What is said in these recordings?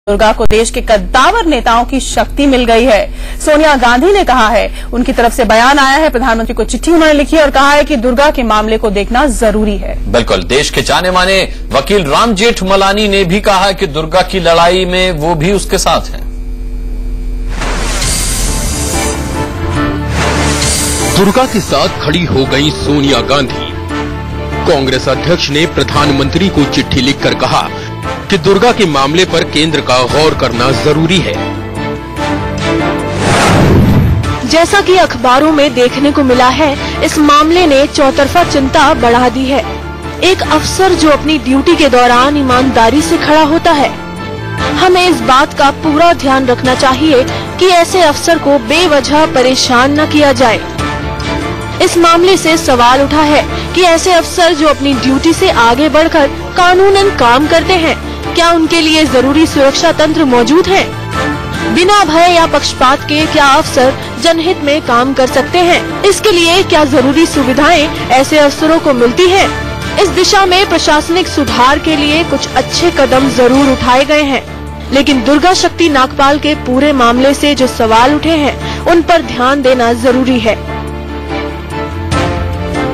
दुर्गा को देश के कद्दावर नेताओं की शक्ति मिल गई है। सोनिया गांधी ने कहा है, उनकी तरफ से बयान आया है, प्रधानमंत्री को चिट्ठी उन्होंने लिखी है और कहा है कि दुर्गा के मामले को देखना जरूरी है। बिल्कुल, देश के जाने माने वकील राम जेठमलानी ने भी कहा है कि दुर्गा की लड़ाई में वो भी उसके साथ हैं। दुर्गा के साथ खड़ी हो गई सोनिया गांधी। कांग्रेस अध्यक्ष ने प्रधानमंत्री को चिट्ठी लिखकर कहा कि दुर्गा के मामले पर केंद्र का गौर करना जरूरी है। जैसा कि अखबारों में देखने को मिला है, इस मामले ने चौतरफा चिंता बढ़ा दी है। एक अफसर जो अपनी ड्यूटी के दौरान ईमानदारी से खड़ा होता है, हमें इस बात का पूरा ध्यान रखना चाहिए कि ऐसे अफसर को बेवजह परेशान न किया जाए। इस मामले से सवाल उठा है कि ऐसे अफसर जो अपनी ड्यूटी से आगे बढ़कर कानूनन काम करते हैं, क्या उनके लिए जरूरी सुरक्षा तंत्र मौजूद है? बिना भय या पक्षपात के क्या अफसर जनहित में काम कर सकते हैं? इसके लिए क्या जरूरी सुविधाएं ऐसे अफसरों को मिलती हैं? इस दिशा में प्रशासनिक सुधार के लिए कुछ अच्छे कदम जरूर उठाए गए हैं, लेकिन दुर्गा शक्ति नागपाल के पूरे मामले से जो सवाल उठे हैं, उन पर ध्यान देना जरूरी है।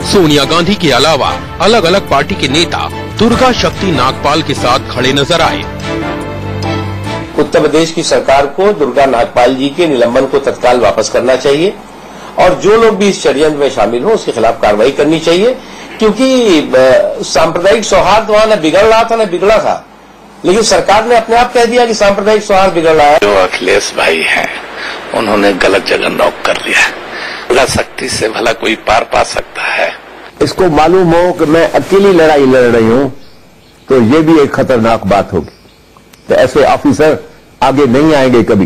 सोनिया गांधी के अलावा अलग अलग पार्टी के नेता दुर्गा शक्ति नागपाल के साथ खड़े नजर आए। उत्तर प्रदेश की सरकार को दुर्गा नागपाल जी के निलंबन को तत्काल वापस करना चाहिए और जो लोग भी इस षड्यंत्र में शामिल हों उसके खिलाफ कार्रवाई करनी चाहिए, क्योंकि सांप्रदायिक सौहार्द वहां न बिगड़ रहा था न बिगड़ा था, लेकिन सरकार ने अपने आप कह दिया कि सांप्रदायिक सौहार्द बिगड़ रहा है। जो अखिलेश भाई हैं, उन्होंने गलत जगह नॉक कर दिया। दुर्गा शक्ति से भला कोई पार पा सकता है? इसको मालूम हो कि मैं अकेली लड़ाई लड़ रही हूं तो ये भी एक खतरनाक बात होगी, तो ऐसे ऑफिसर आगे नहीं आएंगे कभी।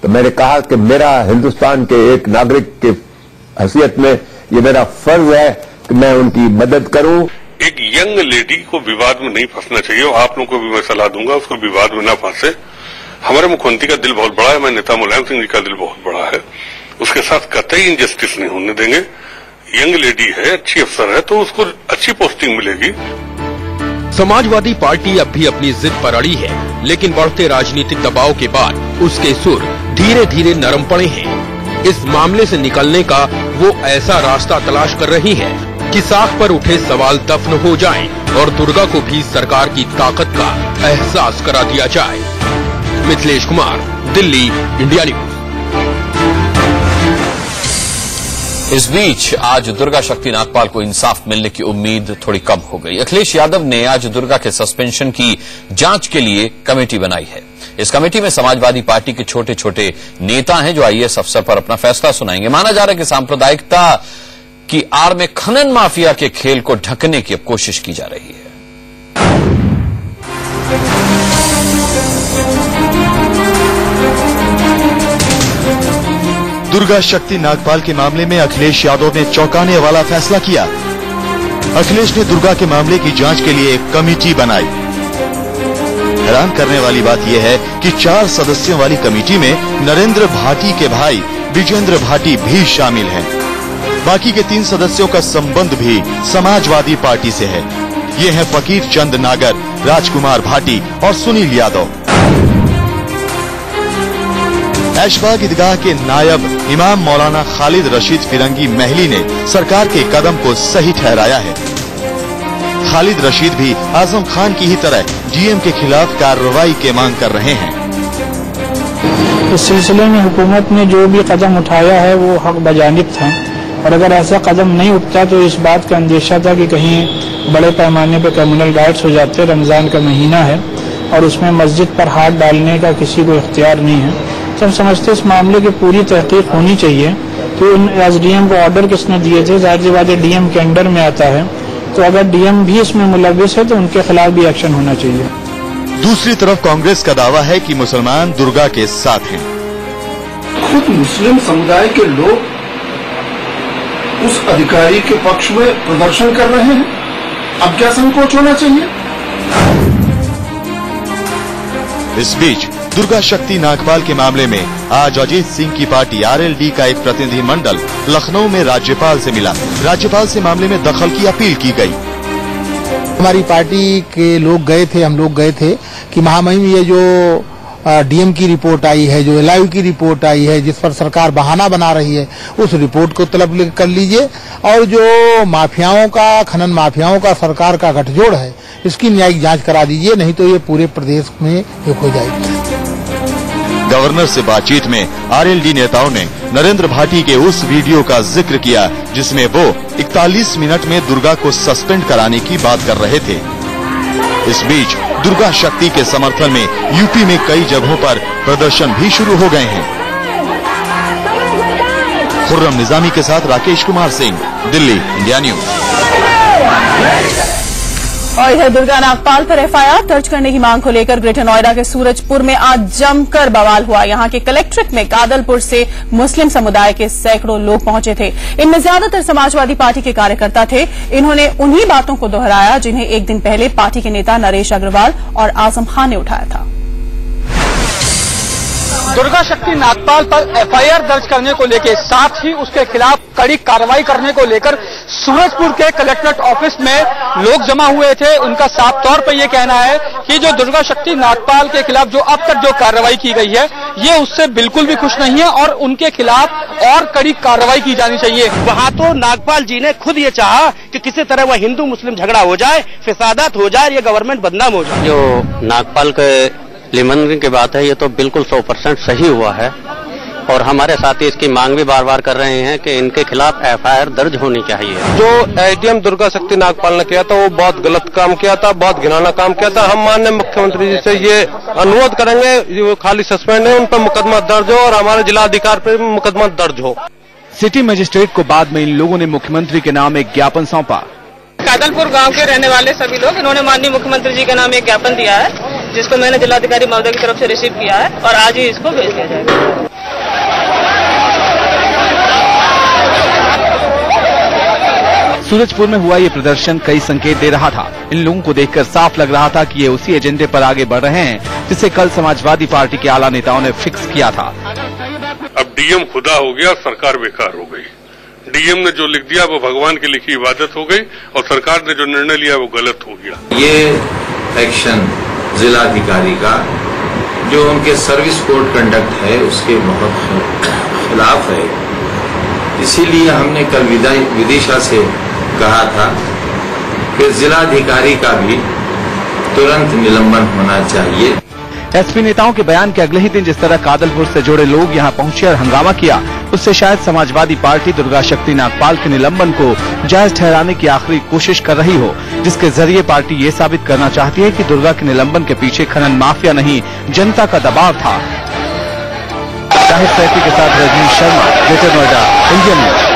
तो मैंने कहा कि मेरा हिंदुस्तान के एक नागरिक के हैसियत में ये मेरा फर्ज है कि मैं उनकी मदद करूं। एक यंग लेडी को विवाद में नहीं फंसना चाहिए और आप लोगों को भी मैं सलाह दूंगा उसको विवाद में न फंसे। हमारे मुख्यमंत्री का दिल बहुत बड़ा है, हमारे नेता मुलायम सिंह जी का दिल बहुत बड़ा है, उसके साथ कतई इनजस्टिस नहीं होने देंगे। यंग लेडी है, अच्छी अफसर है, तो उसको अच्छी पोस्टिंग मिलेगी। समाजवादी पार्टी अब भी अपनी जिद पर अड़ी है, लेकिन बढ़ते राजनीतिक दबाव के बाद उसके सुर धीरे धीरे नरम पड़े हैं। इस मामले से निकलने का वो ऐसा रास्ता तलाश कर रही है कि साख पर उठे सवाल दफन हो जाएं और दुर्गा को भी सरकार की ताकत का एहसास करा दिया जाए। Mithilesh Kumar, Delhi, India news. इस बीच आज दुर्गा शक्ति नागपाल को इंसाफ मिलने की उम्मीद थोड़ी कम हो गई। अखिलेश यादव ने आज दुर्गा के सस्पेंशन की जांच के लिए कमेटी बनाई है। इस कमेटी में समाजवादी पार्टी के छोटे छोटे नेता हैं जो आईएएस अफसर पर अपना फैसला सुनाएंगे। माना जा रहा है कि सांप्रदायिकता की आड़ में खनन माफिया के खेल को ढकने की अब कोशिश की जा रही है। दुर्गा शक्ति नागपाल के मामले में अखिलेश यादव ने चौंकाने वाला फैसला किया। अखिलेश ने दुर्गा के मामले की जांच के लिए एक कमेटी बनाई। हैरान करने वाली बात यह है कि 4 सदस्यों वाली कमेटी में नरेंद्र भाटी के भाई विजेंद्र भाटी भी शामिल हैं। बाकी के 3 सदस्यों का संबंध भी समाजवादी पार्टी से है। ये हैं फकीर चंद नागर, राजकुमार भाटी और सुनील यादव। ऐशबाग ईदगाह के नायब इमाम मौलाना खालिद रशीद फिरंगी महली ने सरकार के कदम को सही ठहराया है। खालिद रशीद भी आजम खान की ही तरह डीएम के खिलाफ कार्रवाई की मांग कर रहे हैं। इस सिलसिले में हुकूमत ने जो भी कदम उठाया है वो हक बजानिब था, और अगर ऐसा कदम नहीं उठता तो इस बात का अंदेशा था कि कहीं बड़े पैमाने पर कम्युनल राइट्स हो जाते। रमजान का महीना है और उसमें मस्जिद पर हाथ डालने का किसी को इख्तियार नहीं है। तो हम समझते इस मामले की पूरी तहकीक होनी चाहिए कि उन एसडीएम को ऑर्डर किसने दिए थे। जाहिर सी बात है डीएम के अंडर में आता है, तो अगर डीएम भी इसमें मुलविस है तो उनके खिलाफ भी एक्शन होना चाहिए। दूसरी तरफ कांग्रेस का दावा है कि मुसलमान दुर्गा के साथ हैं। खुद मुस्लिम समुदाय के लोग उस अधिकारी के पक्ष में प्रदर्शन कर रहे हैं, अब क्या संकोच होना चाहिए? इस बीच दुर्गा शक्ति नागपाल के मामले में आज अजीत सिंह की पार्टी आरएलडी का एक प्रतिनिधिमंडल लखनऊ में राज्यपाल से मिला। राज्यपाल से मामले में दखल की अपील की गई। हमारी पार्टी के लोग गए थे, हम लोग गए थे कि महामहिम ये जो डीएम की रिपोर्ट आई है, जो एलआईयू की रिपोर्ट आई है, जिस पर सरकार बहाना बना रही है, उस रिपोर्ट को तलब कर लीजिए और जो माफियाओं का, खनन माफियाओं का सरकार का गठजोड़ है, इसकी न्यायिक जांच करा दीजिए, नहीं तो ये पूरे प्रदेश में एक हो जाएगी। गवर्नर से बातचीत में आरएलडी नेताओं ने नरेंद्र भाटी के उस वीडियो का जिक्र किया जिसमें वो 41 मिनट में दुर्गा को सस्पेंड कराने की बात कर रहे थे। इस बीच दुर्गा शक्ति के समर्थन में यूपी में कई जगहों पर प्रदर्शन भी शुरू हो गए हैं। खुर्रम निजामी के साथ राकेश कुमार सिंह, दिल्ली, इंडिया न्यूज। और इधर दुर्गा नागपाल पर एफआईआर दर्ज करने की मांग को लेकर ग्रेटर नोएडा के सूरजपुर में आज जमकर बवाल हुआ। यहां के कलेक्ट्रेट में कादलपुर से मुस्लिम समुदाय के सैकड़ों लोग पहुंचे थे। इनमें ज्यादातर समाजवादी पार्टी के कार्यकर्ता थे। इन्होंने उन्हीं बातों को दोहराया जिन्हें एक दिन पहले पार्टी के नेता नरेश अग्रवाल और आजम खान ने उठाया था। दुर्गा शक्ति नागपाल पर एफआईआर दर्ज करने को लेकर, साथ ही उसके खिलाफ कड़ी कार्रवाई करने को लेकर सूरजपुर के कलेक्ट्रेट ऑफिस में लोग जमा हुए थे। उनका साफ तौर पर यह कहना है कि जो दुर्गा शक्ति नागपाल के खिलाफ जो अब तक जो कार्रवाई की गई है, ये उससे बिल्कुल भी खुश नहीं है और उनके खिलाफ और कड़ी कार्रवाई की जानी चाहिए। वहाँ तो नागपाल जी ने खुद ये चाहा कि किसी तरह वह हिंदू मुस्लिम झगड़ा हो जाए, फिसादात हो जाए, ये गवर्नमेंट बदनाम हो जाए। जो नागपाल के लिमन की बात है, ये तो बिल्कुल 100% सही हुआ है और हमारे साथी इसकी मांग भी बार बार कर रहे हैं कि इनके खिलाफ एफआईआर दर्ज होनी चाहिए। जो एडीएम दुर्गा शक्ति नागपाल ने किया था वो बहुत गलत काम किया था, बहुत घिनौना काम किया था। हम माननीय मुख्यमंत्री जी से ये अनुरोध करेंगे, वो खाली सस्पेंड है, उन पर मुकदमा दर्ज हो और हमारे जिलाधिकारी पर भी मुकदमा दर्ज हो। सिटी मजिस्ट्रेट को बाद में इन लोगों ने मुख्यमंत्री के नाम एक ज्ञापन सौंपा। कादलपुर गांव के रहने वाले सभी लोग, इन्होंने माननीय मुख्यमंत्री जी के नाम एक ज्ञापन दिया है, जिसको मैंने जिलाधिकारी महोदय की तरफ से रिसीव किया है और आज ही इसको भेज दिया जाएगा। सूरजपुर में हुआ ये प्रदर्शन कई संकेत दे रहा था। इन लोगों को देखकर साफ लग रहा था कि ये उसी एजेंडे पर आगे बढ़ रहे हैं जिसे कल समाजवादी पार्टी के आला नेताओं ने फिक्स किया था। अब डीएम खुदा हो गया, सरकार बेकार हो गई। डीएम ने जो लिख दिया वो भगवान की लिखी इबादत हो गई और सरकार ने जो निर्णय लिया वो गलत हो गया। ये एक्शन जिलाधिकारी का जो उनके सर्विस कोड कंडक्ट है उसके बहुत खिलाफ है। इसीलिए हमने कल विदिशा से कहा था कि जिलाधिकारी का भी तुरंत निलंबन होना चाहिए। एसपी नेताओं के बयान के अगले ही दिन जिस तरह कादलपुर से जुड़े लोग यहां पहुंचे और हंगामा किया, उससे शायद समाजवादी पार्टी दुर्गा शक्ति नागपाल के निलंबन को जायज ठहराने की आखिरी कोशिश कर रही हो, जिसके जरिए पार्टी ये साबित करना चाहती है कि दुर्गा के निलंबन के पीछे खनन माफिया नहीं, जनता का दबाव था। शाहिद सैफी के साथ Rajneesh Sharma, Greater Noida, India news.